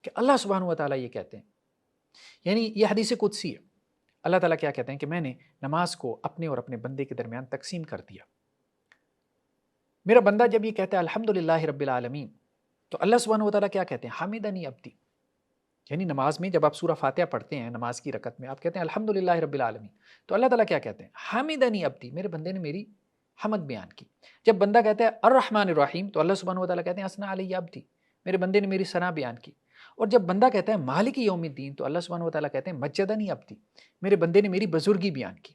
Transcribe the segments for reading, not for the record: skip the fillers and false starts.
کہ اللہ سبحانہ و تعالیٰ یہ کہتے ہیں، یعنی یہ حدیث قدسی ہے۔ اللہ تعالیٰ کیا کہتے ہیں کہ میں نے نماز کو اپنے اور اپنے بندے کے درمیان تقسیم کر دیا۔ میرا بندہ جب یہ کہتا ہے الحمدللہ رب العالمین، تو اللہ سبحانہ و تعالیٰ کیا کہتے ہیں؟ حمدنی عبدی۔ یعنی نماز میں جب آپ سورہ فاتحہ پڑھتے ہیں، نماز کی رکعت میں آپ کہتے ہیں الحمدللہ رب العالمین، تو اللہ تعالیٰ کیا کہتے ہیں؟ حمدنی عبدی، میرے بندے نے میری حمد بیان کی۔ جب بندہ کہتا ہے الرحمن الرحیم، تو اللہ سبحانہ و تعالیٰ کہتے ہیں اثنا علی عبدی، میرے بندے نے میری ثنا بیان کی۔ اور جب بندہ کہتا ہے مالک یوم الدین، تو اللہ سبحانہ و تعالیٰ کہتے ہیں مجدنی عبدی، میرے بندے نے میری بزرگی بیان کی۔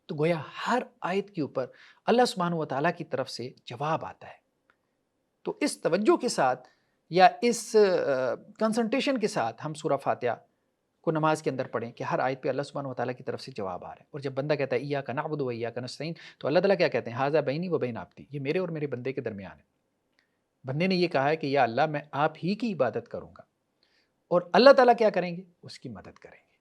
تو گویا ہر آیت کے اوپر اللہ سبحانہ و تعالیٰ کی طرف سے جواب آتا ہے۔ تو اس توجہ کے ساتھ یا اس کنسنٹریشن کے ساتھ ہم سورہ فاتحہ کو نماز کے اندر پڑھیں کہ ہر آیت پہ اللہ سبحانہ و تعالیٰ کی طرف سے جواب آ رہا ہے۔ اور جب بندہ کہتا ہے ایاک نعبد و ایاک نستعین، تو اللہ تعالیٰ کیا کہتے ہیں؟ ھذا بینی و بین عبدی، یہ میرے اور میرے بندے کے درمیان ہے۔ بندے نے یہ کہا ہے کہ یا اللہ میں آپ ہی کی عبادت کروں گا، اور اللہ تعالیٰ کیا کریں گے؟ اس کی مدد کریں گے۔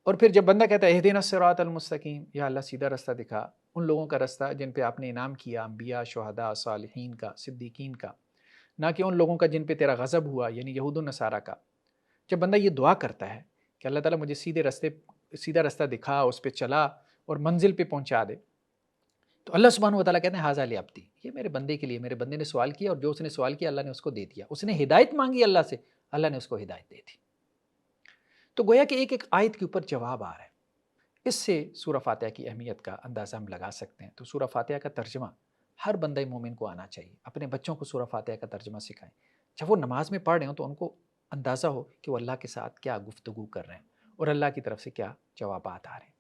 اور پھر جب بندہ کہتا ہے اہدنا الصراط المستقیم، یا اللہ سیدھا رستہ دکھا، ان لوگوں کا رستہ جن پہ آپ نے انعام کیا، انبیاء، شہداء، صالحین کا، صدیقین کا، نہ کہ ان لوگوں کا جن پہ تیرا غضب ہوا، یعنی یہود و نصارہ کا۔ جب بندہ یہ دعا کرتا ہے کہ اللہ تعالیٰ مجھے سیدھا رستہ دکھا، اس پہ چلا اور منزل پہ پہنچا دے، تو اللہ سبحانہ و تعالیٰ کہتے ہیں ھذا لعبدی، یہ میرے بندے کے لیے، میرے بندے نے سوال کیا اور جو اس نے سوال کیا اللہ نے اس کو دے دیا۔ اس نے ہدایت مانگی اللہ سے، اللہ نے اس کو ہدایت دے دی۔ تو گویا کہ ایک ایک آیت کے اوپر جواب آ رہا ہے۔ اس سے سورہ فاتحہ کی اہمیت کا اندازہ ہم لگا سکتے ہیں۔ تو سورہ فاتحہ کا ترجمہ ہر بندہ مومن کو آنا چاہیے۔ اپنے بچوں کو سورہ فاتحہ کا ترجمہ سکھائیں، جب وہ نماز میں پڑھ رہے ہوں تو ان کو اندازہ ہو کہ وہ اللہ کے ساتھ کیا گفتگو کر رہے ہیں اور اللہ کی طرف سے کیا جوابات آ رہے ہیں۔